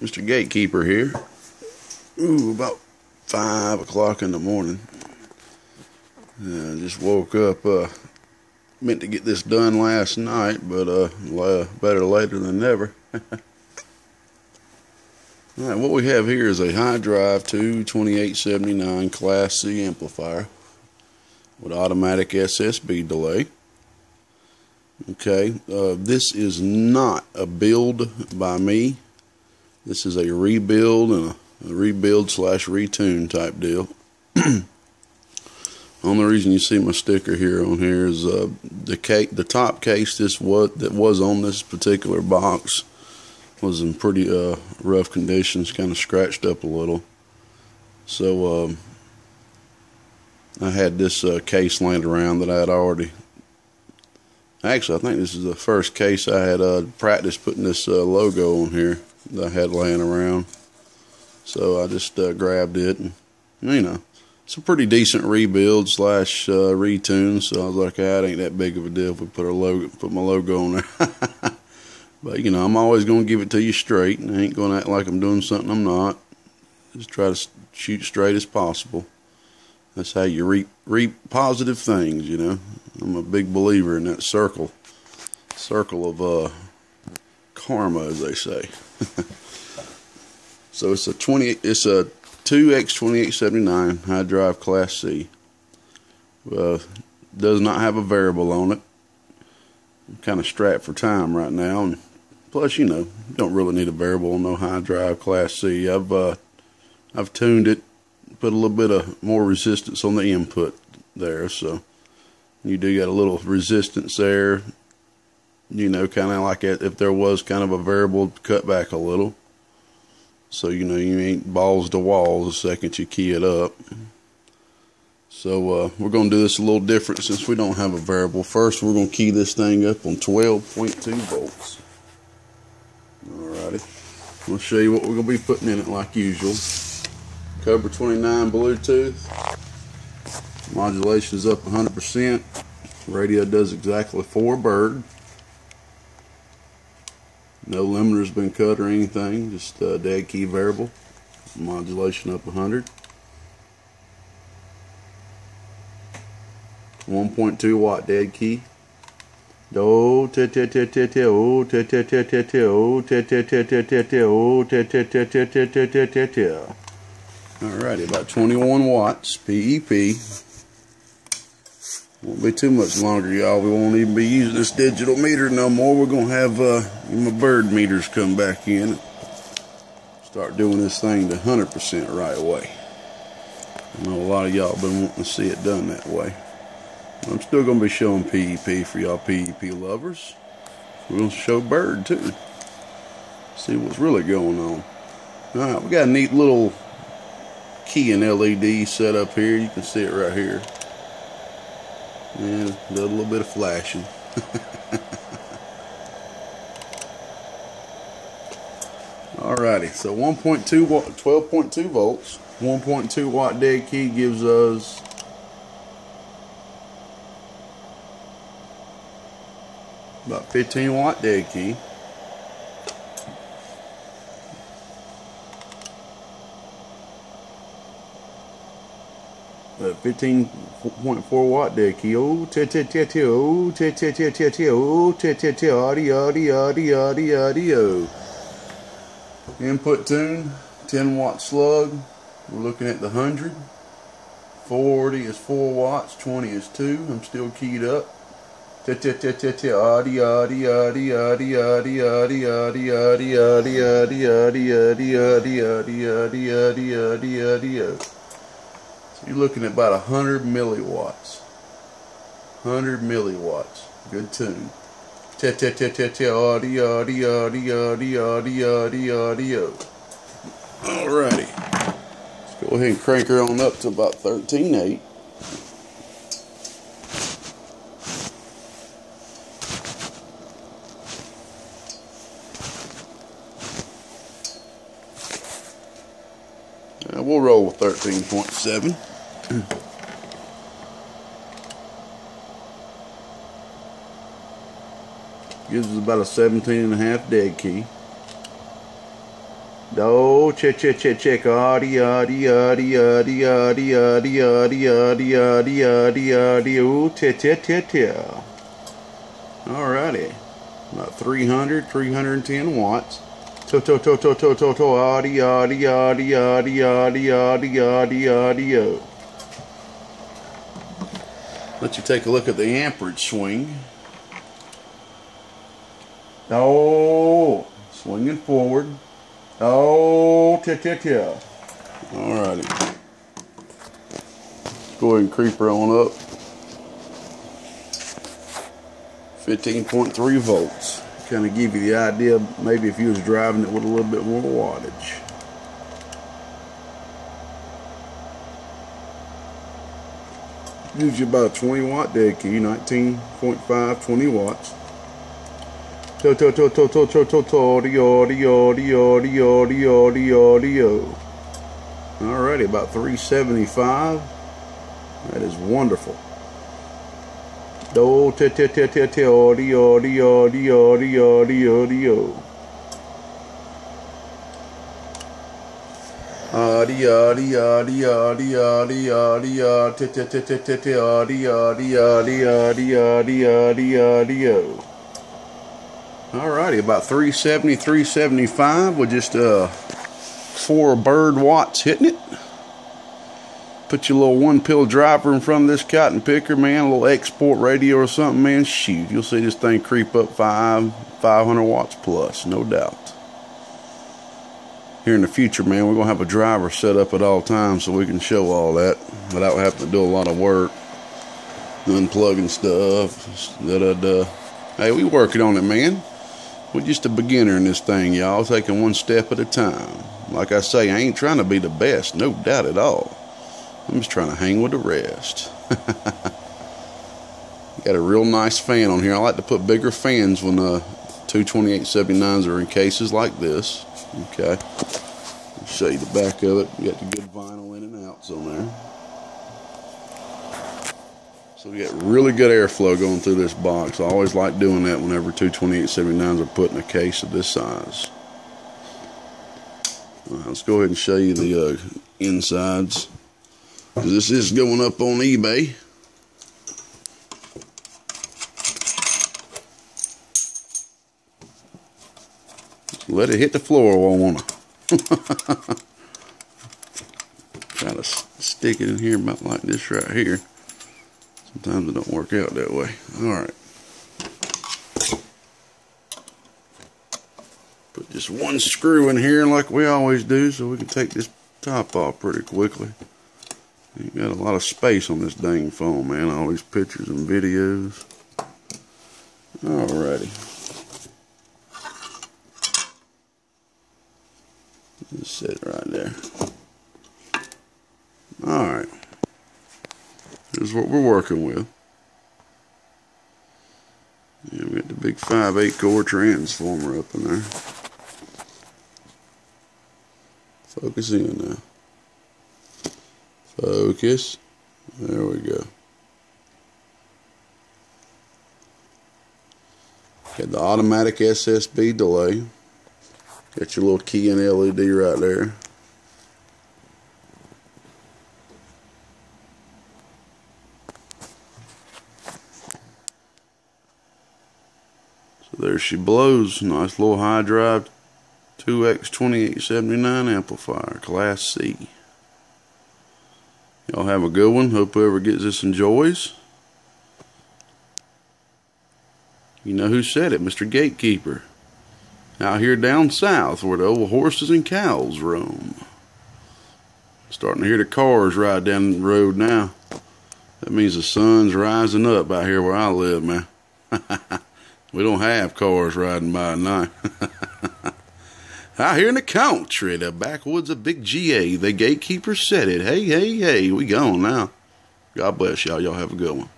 Mr. Gatekeeper here. About 5 o'clock in the morning. Just woke up. Meant to get this done last night, but better later than never. Alright, what we have here is a high drive 2x2879 Class C amplifier with automatic SSB delay. Okay, this is not a build by me. This is a rebuild and a rebuild/retune type deal. Only reason you see my sticker here on here is the top case that was on this particular box was in pretty rough conditions, kind of scratched up a little. So I had this case laying around that I had already. Actually, I think this is the first case I had practiced putting this logo on here that I had laying around. So I just grabbed it, and it's a pretty decent rebuild/retune. So I was like, it ain't that big of a deal if we put my logo on there. But I'm always gonna give it to you straight, and I ain't gonna act like I'm doing something I'm not. Just try to shoot straight as possible. That's how you reap positive things, I'm a big believer in that circle of karma, as they say. So it's a 2x2879 high drive Class C. Does not have a variable on it. I'm kind of strapped for time right now, and plus, you don't really need a variable on no high drive Class C. I've tuned it, put a little bit of more resistance on the input there, so you do got a little resistance there. Kind of like if there was kind of a variable, cut back a little. So you ain't balls to walls the second you key it up. So we're going to do this a little different since we don't have a variable. First, we're going to key this thing up on 12.2 volts. Alrighty. I'll show you what we're going to be putting in it like usual. Cobra 29 Bluetooth. Modulation is up 100%. Radio does exactly 4 bird. No limiter's been cut or anything, just a dead key variable. Modulation up 100. 1.2 watt dead key. Do te te te te te o te te te te te o te te te te te te o te te te te te te te te te. Alrighty, about 21 watts PEP. Won't be too much longer, y'all. We won't even be using this digital meter no more. We're gonna have my bird meters come back in and start doing this thing the 100% right way. I know a lot of y'all been wanting to see it done that way. I'm still gonna be showing PEP for y'all PEP lovers. We're gonna show bird too. See what's really going on. Alright, we got a neat little key and LED set up here. You can see it right here. And a little bit of flashing. Alrighty, so 1.2 watt, 12.2 volts, 1.2 watt dead key gives us about 15 watt dead key. But 15.4 watt dead key. Oh, te te te te oh, te te te te te oh, te te te audio. Input tune, 10 watt slug. We're looking at the 100. 40 is 4 watts, 20 is 2. I'm still keyed up. Te te te te te audio. You're looking at about 100 milliwatts. 100 milliwatts. Good tune. Te te te te te audio. Alrighty. Let's go ahead and crank her on up to about 13.8. We'll roll with 13.7. Gives us about a 17.5 dead key. No, check. Ardy. Ooh, te. Alrighty. About 310 watts. Audio. Let you take a look at the amperage swing. Oh, swinging forward. Oh, alrighty. Go ahead and creep her on up. 15.3 volts. Kind of give you the idea, maybe if you was driving it with a little bit more wattage. Gives you about a 20 watt dead key, 19.5, 20 watts. Alrighty, about 375. That is wonderful. Audio. Alrighty, about 370, 375 with just 4 bird watts hitting it. Put your little 1-pill driver in front of this cotton picker, man, a little export radio or something, man, shoot, you'll see this thing creep up 500 watts plus, no doubt. Here in the future, man, we're going to have a driver set up at all times so we can show all that without having to do a lot of work, unplugging stuff, Hey, we working on it, man. We're just a beginner in this thing, y'all, taking one step at a time. Like I say, I ain't trying to be the best, no doubt at all. I'm just trying to hang with the rest. Got a real nice fan on here. I like to put bigger fans when 22879s are in cases like this. Okay. I'll show you the back of it. You got the good vinyl in and outs on there. So we got really good airflow going through this box. I always like doing that whenever 22879s are put in a case of this size. All right, let's go ahead and show you the insides. This is going up on eBay. Let it hit the floor, I wanna. Try to stick it in here about like this right here. Sometimes it don't work out that way. Alright. Put just one screw in here like we always do so we can take this top off pretty quickly. You got a lot of space on this dang phone, man. All these pictures and videos. Alrighty. Just sit it right there. Alright. Here's what we're working with. Yeah, we got the big 5/8 core transformer up in there. Focus in now. Focus. There we go. Got the automatic SSB delay. Got your little key and LED right there. So there she blows. Nice little high drive 2x2879 amplifier, Class C. Y'all have a good one. Hope whoever gets this enjoys. You know who said it, Mr. Gatekeeper. Out here down south where the old horses and cows roam. Starting to hear the cars ride down the road now. That means the sun's rising up out here where I live, man. We don't have cars riding by at night. Out here in the country, the backwoods of Big GA, the Gatekeeper said it. Hey, hey, hey, we gone now. God bless y'all. Y'all have a good one.